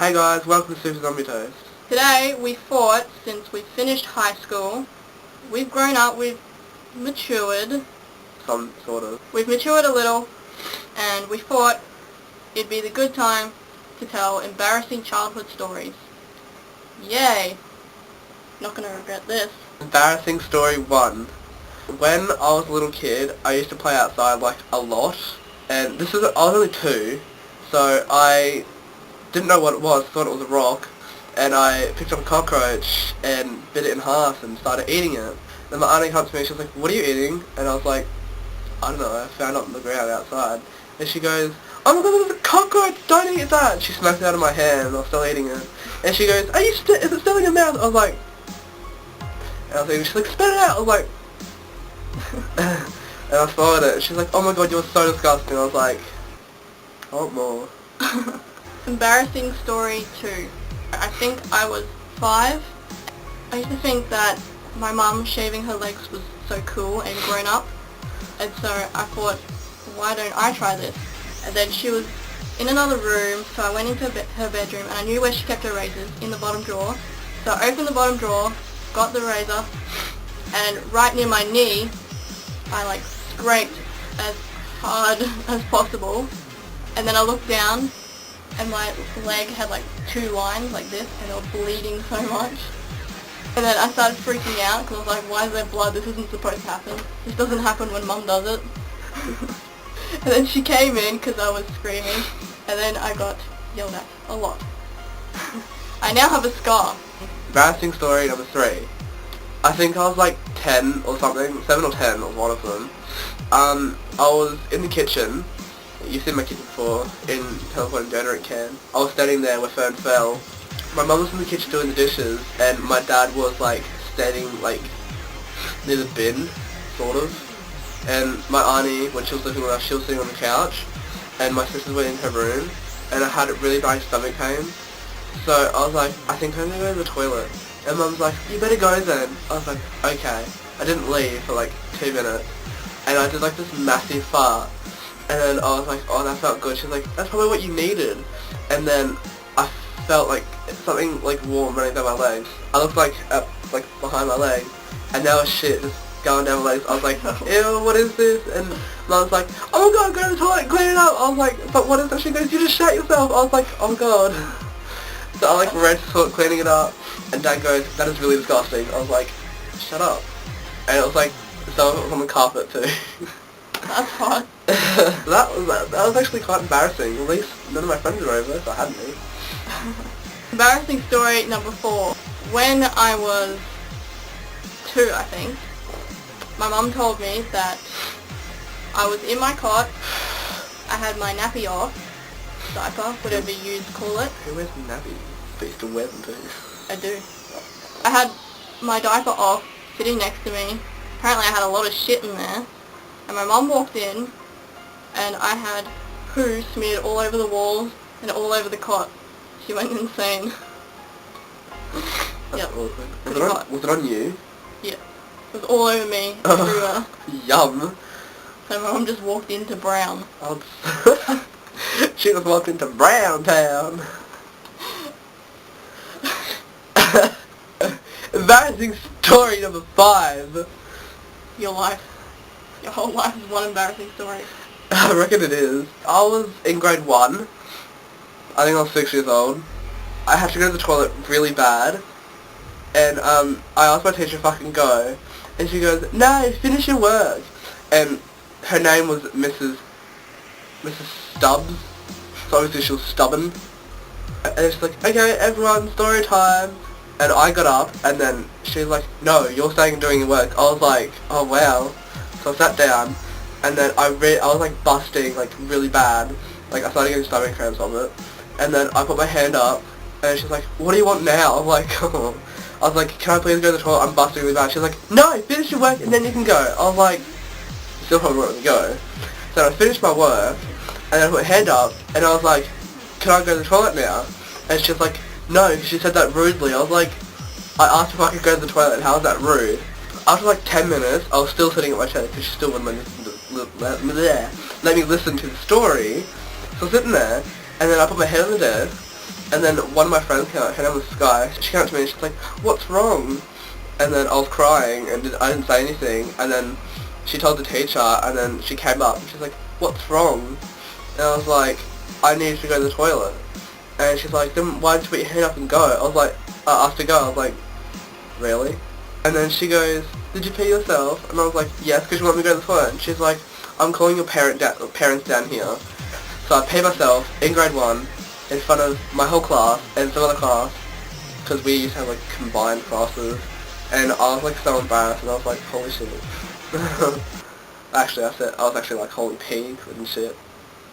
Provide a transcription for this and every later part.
Hey guys, welcome to SuperZombieToast. Today we thought, since we finished high school, we've grown up, we've matured. Some sort of. We've matured a little, and we thought it'd be the good time to tell embarrassing childhood stories. Yay! Not gonna regret this. Embarrassing story 1. When I was a little kid, I used to play outside like a lot, and I was only 2, so I didn't know what it was, thought it was a rock, and I picked up a cockroach and bit it in half and started eating it. Then my auntie comes to me, she was like, "What are you eating?" And I was like, "I don't know, I found it on the ground outside." And she goes, "Oh my god, there's a cockroach, don't eat that!" She smacked it out of my hand and I was still eating it. And she goes, is it still in your mouth? I was like, and I was eating, she's like, "Spit it out!" I was like, and I swallowed it. She's like, "Oh my god, you're so disgusting." I was like, "I want more." Embarrassing story 2. I think I was 5. I used to think that my mum shaving her legs was so cool and grown up, and so I thought, why don't I try this? And then she was in another room, so I went into her bedroom and I knew where she kept her razors, in the bottom drawer. So I opened the bottom drawer, got the razor, and right near my knee I scraped as hard as possible, and then I looked down and my leg had 2 lines like this, and they were bleeding so much. And then I started freaking out because I was like, why is there blood? This isn't supposed to happen. This doesn't happen when mum does it. And then she came in because I was screaming, and then I got yelled at a lot. I now have a scar. Embarrassing story number 3. I think I was 10 or something, 7 or 10 was one of them. I was in the kitchen. You've seen my kitchen before, in telephone deodorant can. I was standing there where Fern fell. My mum was in the kitchen doing the dishes, and my dad was standing near the bin, sort of. And my auntie, when she was living with us, she was sitting on the couch, and my sisters went in her room, and I had really bad stomach pain. So I was like, I think I'm gonna go to the toilet. And mum's like, you better go then. I was like, okay. I didn't leave for 2 minutes, and I did this massive fart. And then I was like, oh, that felt good. She was like, that's probably what you needed. And then I felt something warm running down my legs. I looked up behind my legs, and there was shit just going down my legs. I was like, ew, what is this? And Mum was like, oh my god, go to the toilet, clean it up. I was like, but what is that? She goes, you just shat yourself. I was like, oh god. So I ran to the toilet cleaning it up, and Dad goes, that is really disgusting. I was like, shut up. And it was some of it was on the carpet too. That's hot. that was actually quite embarrassing. At least none of my friends were over, so I had me. Embarrassing story number 4. When I was 2, I think, my mum told me that I was in my cot, I had my nappy off, diaper, whatever you call it. Who wears nappies? But you still wear them too. I do. I had my diaper off, sitting next to me. Apparently I had a lot of shit in there. And my mum walked in, and I had poo smeared all over the walls and all over the cot. She went insane. That's yep. awkward. Was it on you? Yeah. It was all over me, everywhere. Yum. So my mum just walked into Brown. She just walked into Brown Town. Embarrassing story number 5. Your life. Your whole life is one embarrassing story. I reckon it is. I was in grade 1. I think I was 6 years old. I had to go to the toilet really bad. And I asked my teacher to fucking go. And she goes, no, finish your work. And her name was Mrs. Stubbs. So obviously she was stubborn. And she's like, okay, everyone, story time. And I got up, and then she was like, no, you're staying and doing your work. I was like, oh wow. So I sat down, and then I was busting really bad. I started getting stomach cramps of it. And then I put my hand up, and she's like, what do you want now? I'm like, oh. I was like, can I please go to the toilet? I'm busting really bad. She's like, no, finish your work and then you can go. I was like, you still probably want me to go. So I finished my work, and then I put my hand up, and I was like, can I go to the toilet now? And she's like, no, she said that rudely. I was like, I asked if I could go to the toilet, how is that rude? After 10 minutes, I was still sitting at my chair because she still wouldn't let me listen to the story. So I was sitting there, and then I put my head on the desk, And then one of my friends came out, her name was Sky. She came out to me and she's like, "What's wrong?" And then I was crying and I didn't say anything. And then she told the teacher, and then she came up and she's like, "What's wrong?" And I was like, "I need to go to the toilet." And she's like, "Then why didn't you put your hand up and go?" I was like, I asked to go. I was like, "Really?" And then she goes, "Did you pee yourself?" And I was like, "Yes, because you want me to go to the toilet." And she's like, "I'm calling your parents down here." So I peed myself in grade 1 in front of my whole class and some other class, because we used to have like combined classes. And I was like so embarrassed, and I was like, "Holy shit." Actually, I was actually like, "Holy pee," and shit.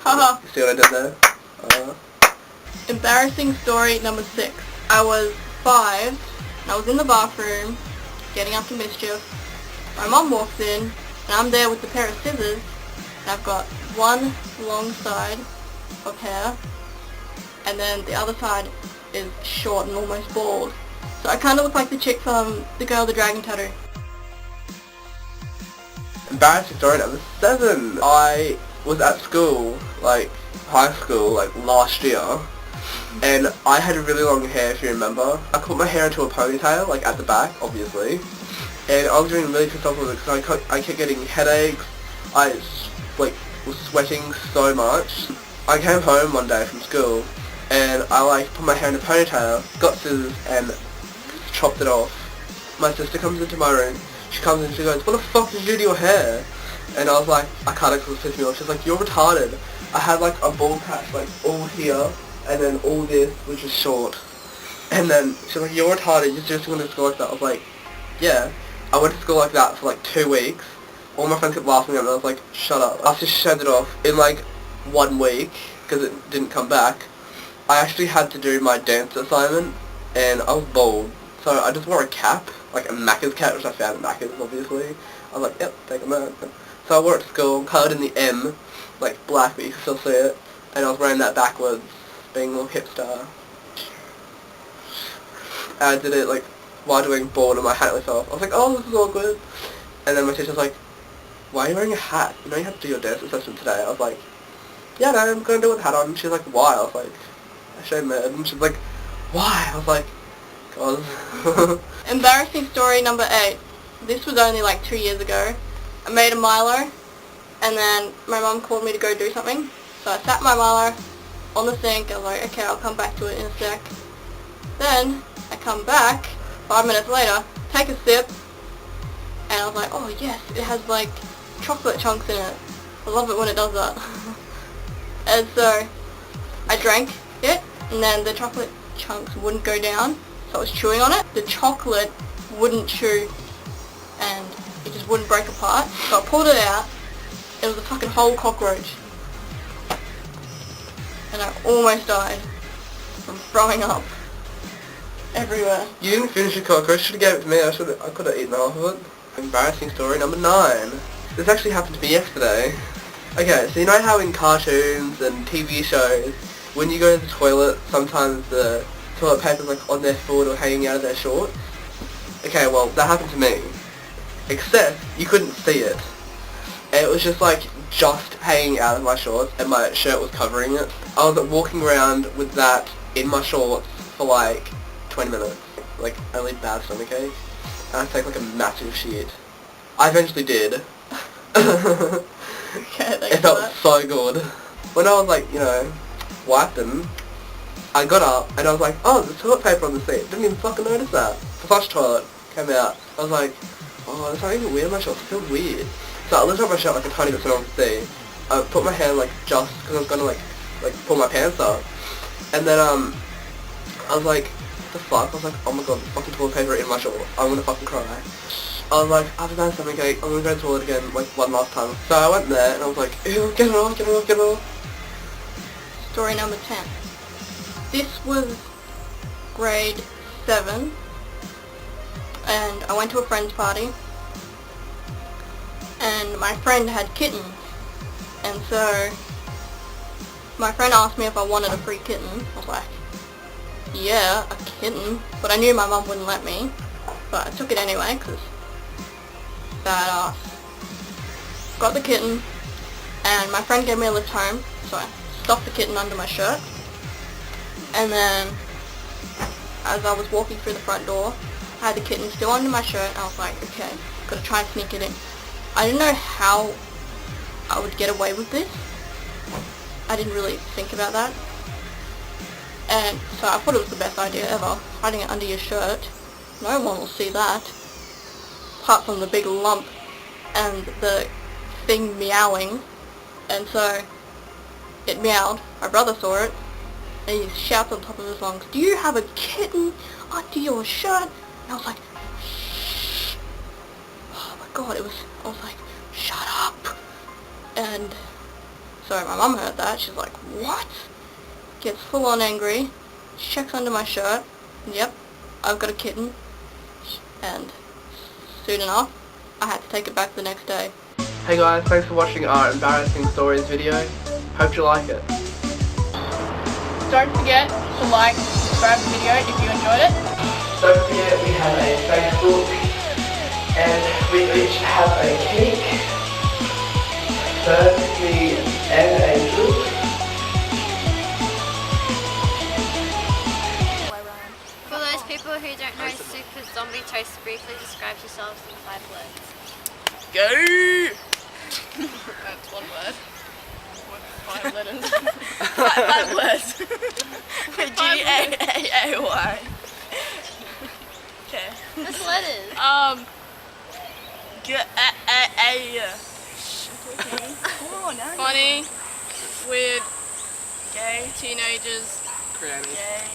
Haha. You see what I did there? Embarrassing story number 6. I was 5, and I was in the bathroom, getting up to mischief. My mom walks in, and I'm there with the pair of scissors, and I've got one long side of hair, and then the other side is short and almost bald. So I kind of look like the chick from The Girl with the Dragon Tattoo. Embarrassing story number 7. I was at school, like high school, like last year, and I had really long hair, if you remember. I put my hair into a ponytail, like at the back, obviously, and I was getting really pissed off with it because I kept getting headaches. I like was sweating so much. I came home one day from school, and I like put my hair in a ponytail, got scissors, and chopped it off. My sister comes into my room. She comes in and she goes, "What the fuck did you do to your hair?" And I was like, I cut it because it pissed me off. She's like, "You're retarded." I had like a bald patch like all here, and then all this was just short. And then she's like, "You're retarded, you're just going to school like that." I was like, "Yeah." I went to school like that for like 2 weeks. All my friends kept laughing at me, and I was like, "Shut up." After she shaved it off, in like 1 week, because it didn't come back, I actually had to do my dance assignment, and I was bald. So I just wore a cap, like a Macca's cap, which I found at Macca's, obviously. I was like, "Yep, take a minute." So I wore it to school, coloured in the M, like black, but you can still see it. And I was wearing that backwards, being a little hipster. And I did it like while doing bald, and my hat fell off. I was like, "Oh, this is awkward." And then my teacher's like, "Why are you wearing a hat? You know you have to do your dance assessment today." I was like, "Yeah, no, I'm going to do it with a hat on." And she's like, "Why?" I was like, I showed mad. And she's like, "Why?" I was like, "God." Embarrassing story number 8. This was only like 2 years ago. I made a Milo, and then my mum called me to go do something. So I sat my Milo on the sink. I was like, "Okay, I'll come back to it in a sec." Then I come back 5 minutes later, take a sip, and I was like, "Oh yes, it has like chocolate chunks in it." I love it when it does that. And so I drank it, and then the chocolate chunks wouldn't go down, so I was chewing on it. The chocolate wouldn't chew, and it just wouldn't break apart. So I pulled it out. It was a fucking whole cockroach, and I almost died from throwing up everywhere. You didn't finish your cockroach. Should have gave it to me. I could have eaten half of it. Embarrassing story number 9. This actually happened to me yesterday. Okay, so you know how in cartoons and TV shows, when you go to the toilet, sometimes the toilet paper's like on their foot or hanging out of their shorts? Okay, well, that happened to me. Except, you couldn't see it. And it was just like, just hanging out of my shorts, and my shirt was covering it. I was walking around with that in my shorts for like 20 minutes. Like, only bad stomachache. And I take like a massive shit. I eventually did. Okay, It felt so good. When I was like, you know, wiping, I got up and I was like, "Oh, there's toilet paper on the seat." Didn't even fucking notice that. The flush toilet came out. I was like, "Oh, there's something even weird in my shorts. It feels weird." So I lifted up my shirt like a tiny bit so no one could see. I put my hand like just because I was gonna like pull my pants up, and then I was like, "The fuck?" I was like, "Oh my god, there's fucking toilet paper in my shorts. I'm gonna fucking cry." I was like, "I've done something, okay, I'm gonna go to the toilet again, like, one last time." So I went there, and I was like, "Ew, get it off, get it off, get it off." Story number 10. This was grade 7, and I went to a friend's party, and my friend had kittens, and so my friend asked me if I wanted a free kitten. I was like, "Yeah, a kitten," but I knew my mum wouldn't let me, but I took it anyway, because badass. Got the kitten, and my friend gave me a lift home, so I stuffed the kitten under my shirt, And then, as I was walking through the front door, I had the kitten still under my shirt, and I was like, okay, gotta try and sneak it in. I didn't know how I would get away with this. I didn't really think about that. And so I thought it was the best idea ever, hiding it under your shirt. No one will see that, apart from the big lump and the thing meowing. And so it meowed, my brother saw it, and he shouts on top of his lungs, "Do you have a kitten under your shirt?" And I was like, shh. Oh my god, I was like, shut up. And so my mum heard that, she's like, what? Gets full on angry, she checks under my shirt, and yep, I've got a kitten. And soon enough, I had to take it back the next day. Hey guys, thanks for watching our embarrassing stories video. Hope you like it. Don't forget to like and subscribe the video if you enjoyed it. Don't forget we have a Facebook and we each have a cake. Thirsty and Angel. For those people who don't know SuperZombieToast, briefly describe yourselves in 5 words. Go! That's one word. 5 letters. 5 words. G-A-A-A-Y. Okay. That's letters. Funny, Funny, weird, gay, teenagers, Creative. gay.